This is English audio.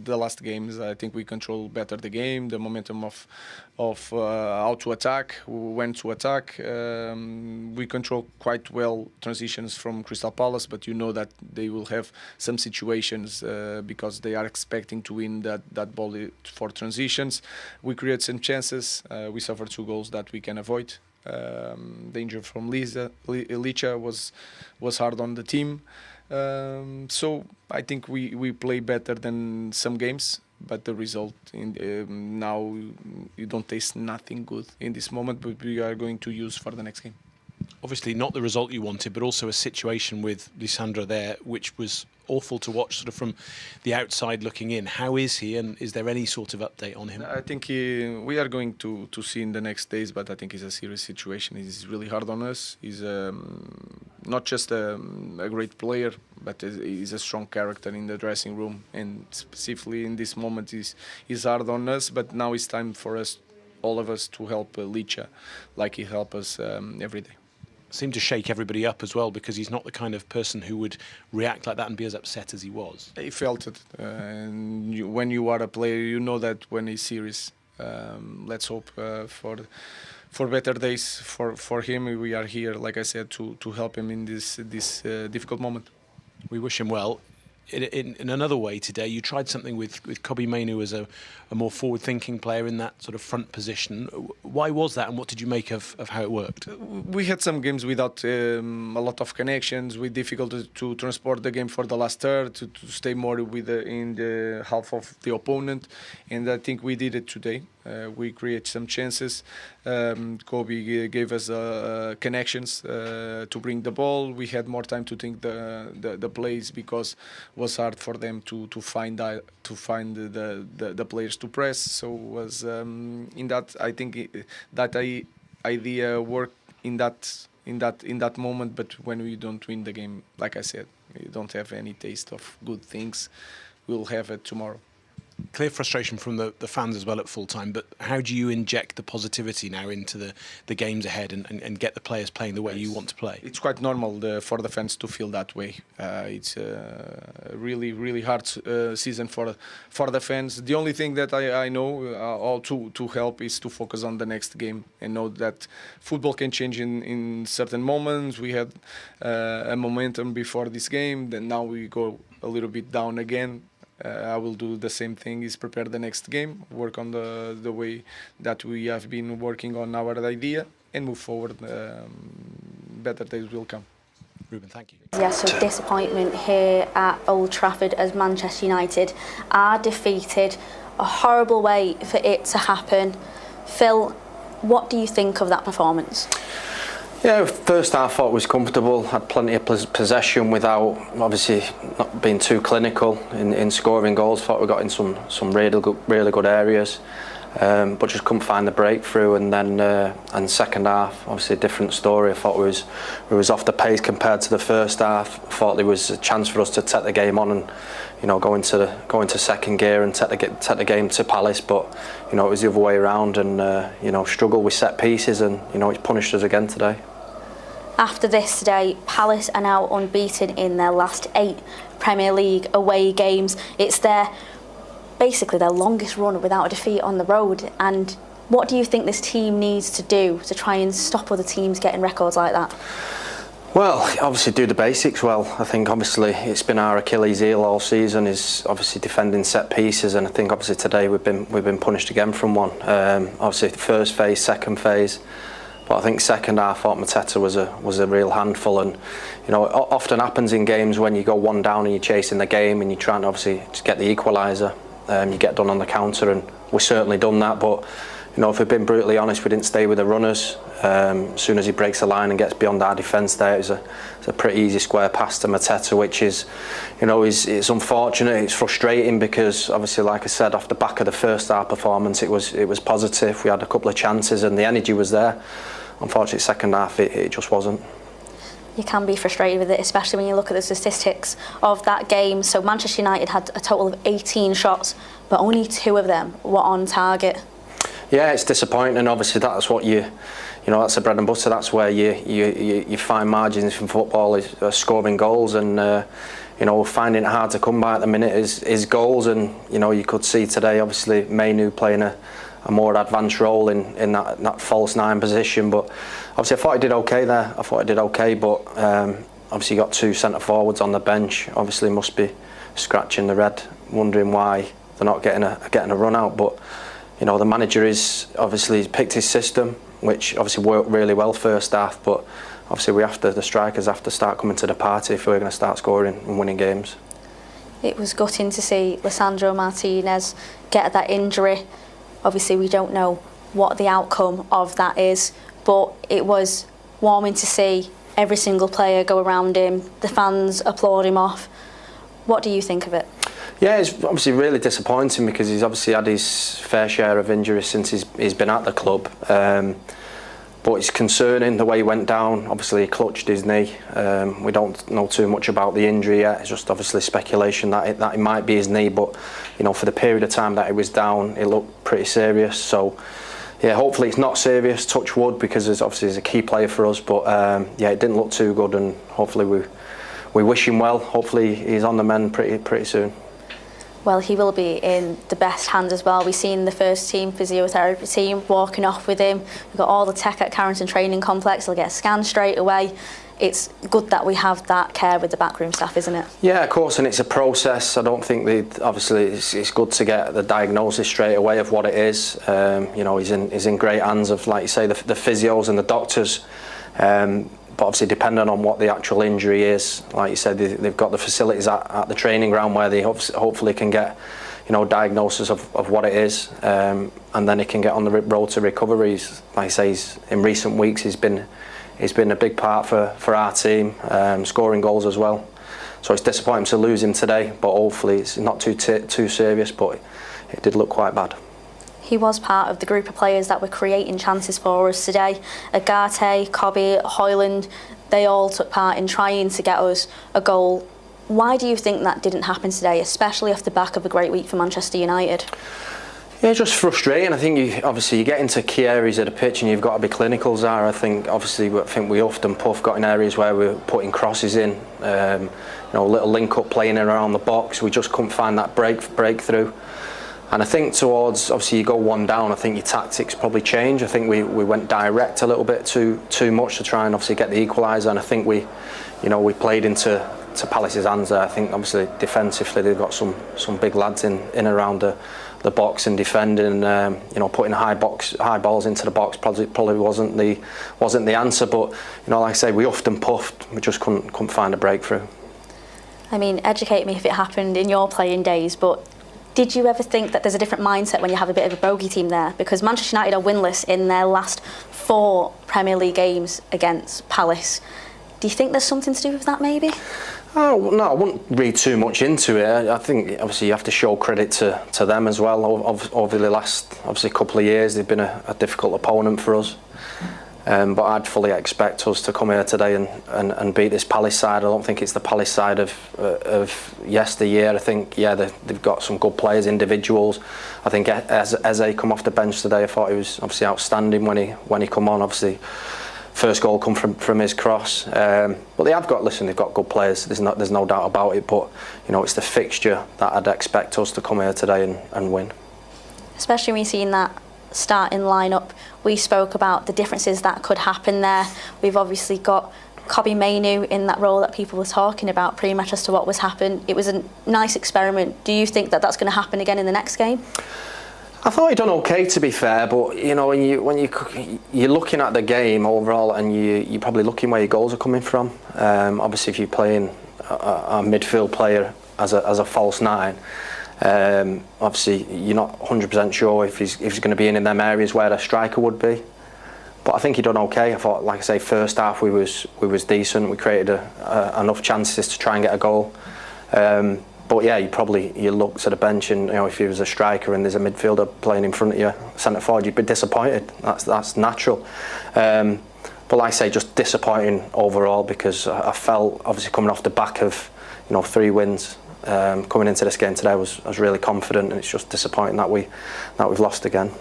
the last games. I think we control better the game, the momentum of how to attack, when to attack. We control quite well transitions from Crystal Palace, but you know that they will have some situations because they are expecting to win that ball for transitions. We create some chances. We suffered 2 goals that we can avoid. Danger from Licha was hard on the team. So I think we play better than some games, but the result now you don't taste nothing good in this moment, but we are going to use for the next game. Obviously not the result you wanted, but also a situation with Lisandro there, which was awful to watch sort of from the outside looking in. How is he, and is there any sort of update on him? I think we are going to see in the next days, but I think it's a serious situation. It's really hard on us. He's not just a great player, but he's a strong character in the dressing room, and specifically in this moment he's hard on us. But now it's time for us, all of us, to help Licha like he helps us every day. Seemed to shake everybody up as well, because he's not the kind of person who would react like that and be as upset as he was. He felt it, and when you are a player, you know that when he's serious. Let's hope for better days for him. We are here, like I said, to help him in this difficult moment. We wish him well. In another way today, you tried something with Mainoo as a more forward-thinking player in that sort of front position. Why was that, and what did you make of how it worked? We had some games without a lot of connections, with difficulty to transport the game for the last third, to stay more in the half of the opponent, and I think we did it today. We create some chances. Kobe gave us connections to bring the ball. We had more time to think the plays, because it was hard for them to find the players to press. So was in that, I think that idea worked in that moment. But when we don't win the game, like I said, we don't have any taste of good things. We'll have it tomorrow. Clear frustration from the fans as well at full time, but how do you inject the positivity now into the games ahead and get the players playing the way you want to play? It's quite normal for the fans to feel that way. It's a really hard season for the fans. The only thing that I know all to help is to focus on the next game and know that football can change in certain moments. We had a momentum before this game, then now we go a little bit down again. I will do the same thing, is prepare the next game, work on the way that we have been working on our idea, and move forward. Better days will come. Ruben, thank you. Yeah, so disappointment here at Old Trafford as Manchester United are defeated. A horrible way for it to happen. Phil, what do you think of that performance? Yeah, first half I thought was comfortable, had plenty of possession without obviously not being too clinical in scoring goals. Thought we got in some really good areas, but just couldn't find the breakthrough. And then and second half, obviously a different story. I thought we was off the pace compared to the first half. I thought there was a chance for us to take the game on and go into second gear and take the game to Palace, but it was the other way around, and struggled with set pieces, and it's punished us again today. After this today, Palace are now unbeaten in their last 8 Premier League away games. It's basically their longest run without a defeat on the road. And what do you think this team needs to do to try and stop other teams getting records like that? Well, obviously do the basics well. I think obviously it's been our Achilles heel all season, is obviously defending set pieces, and I think obviously today we've been punished again from one. Obviously the first phase, second phase. But I think second half, I thought Mateta was a real handful, and it often happens in games when you go one down and you're chasing the game and you're trying to obviously to get the equaliser. You get done on the counter, and we've certainly done that. But if we've been brutally honest, we didn't stay with the runners. As soon as he breaks the line and gets beyond our defence, there it's a pretty easy square pass to Mateta, which is, it's unfortunate. It's frustrating because obviously, like I said, off the back of the first half performance, it was positive. We had a couple of chances and the energy was there. Unfortunately, second half it just wasn't. You can be frustrated with it, especially when you look at the statistics of that game. So Manchester United had a total of 18 shots, but only 2 of them were on target. Yeah, it's disappointing. Obviously, that's what that's the bread and butter. That's where you find margins in football, is scoring goals, and finding it hard to come by at the minute is goals, and you could see today obviously Mainoo playing a more advanced role in that false nine position, but obviously I thought he did okay there. But obviously you got two centre forwards on the bench. Obviously must be scratching their head, wondering why they're not getting a run out. But the manager is obviously picked his system, which obviously worked really well first half, but obviously the strikers have to start coming to the party if we're going to start scoring and winning games. It was gutting to see Lisandro Martinez get that injury. Obviously we don't know what the outcome of that is, but it was warming to see every single player go around him, the fans applaud him off. What do you think of it? Yeah, it's obviously really disappointing because he's obviously had his fair share of injuries since he's been at the club. But it's concerning the way he went down. Obviously he clutched his knee. We don't know too much about the injury yet. It's just obviously speculation that it might be his knee, but for the period of time that he was down, it looked pretty serious. So yeah, hopefully it's not serious, touch wood, because he's a key player for us. But yeah, it didn't look too good, and hopefully we wish him well. Hopefully he's on the mend pretty soon. Well, he will be in the best hands as well. We've seen the first team physiotherapy team walking off with him. We've got all the tech at Carrington Training Complex. He'll get scanned straight away. It's good that we have that care with the backroom staff, isn't it? Yeah, of course, and it's a process. I don't think obviously it's good to get the diagnosis straight away of what it is. He's in great hands of, like you say, the physios and the doctors. But obviously depending on what the actual injury is, like you said, they've got the facilities at the training ground where they hopefully can get diagnosis of what it is, and then he can get on the road to recovery. Like I say, in recent weeks he's been a big part for our team, scoring goals as well. So it's disappointing to lose him today, but hopefully it's not too serious, but it did look quite bad. He was part of the group of players that were creating chances for us today. Agate, Cobby, Hoyland, they all took part in trying to get us a goal. Why do you think that didn't happen today, especially off the back of a great week for Manchester United? Yeah, it's just frustrating. I think you get into key areas of the pitch and you've got to be clinical, Zara. I think we often got in areas where we're putting crosses in, little link-up playing around the box. We just couldn't find that breakthrough. And I think towards, obviously you go one down, I think your tactics probably change. I think we went direct a little bit too much to try and obviously get the equaliser, and I think we played into Palace's hands there. I think obviously defensively they've got some big lads in around the box and defending, putting high balls into the box probably wasn't the answer, but like I say, we often puffed, we just couldn't find a breakthrough. I mean, educate me if it happened in your playing days, but did you ever think that there's a different mindset when you have a bit of a bogey team there? Because Manchester United are winless in their last 4 Premier League games against Palace. Do you think there's something to do with that, maybe? Oh, no, I wouldn't read too much into it. I think obviously you have to show credit to them as well. Over the last couple of years, they've been a difficult opponent for us. But I'd fully expect us to come here today and beat this Palace side. I don't think it's the Palace side of yesteryear. I think, yeah, they've got some good players, individuals. I think as they come off the bench today, I thought he was obviously outstanding when he come on. Obviously, first goal come from his cross. But they've got good players. There's no doubt about it. But it's the fixture that I'd expect us to come here today and win. Especially when you've seen that starting lineup. We spoke about the differences that could happen there. We've obviously got Cobby Mainoo in that role that people were talking about pretty much as to what was happening. It was a nice experiment. Do you think that that's going to happen again in the next game? I thought he done okay, to be fair, but when you're looking at the game overall, and you're probably looking where your goals are coming from. Obviously, if you're playing a midfield player as a false nine, obviously you're not 100% sure if he's going to be in them areas where a striker would be. But I think he done okay. I thought, like I say, first half we was decent. We created enough chances to try and get a goal. But yeah, you look to the bench, and if he was a striker and there's a midfielder playing in front of you, centre forward, you'd be disappointed. That's natural. But like I say, just disappointing overall, because I felt obviously coming off the back of 3 wins. Coming into this game today, I was really confident, and it's just disappointing that we've lost again.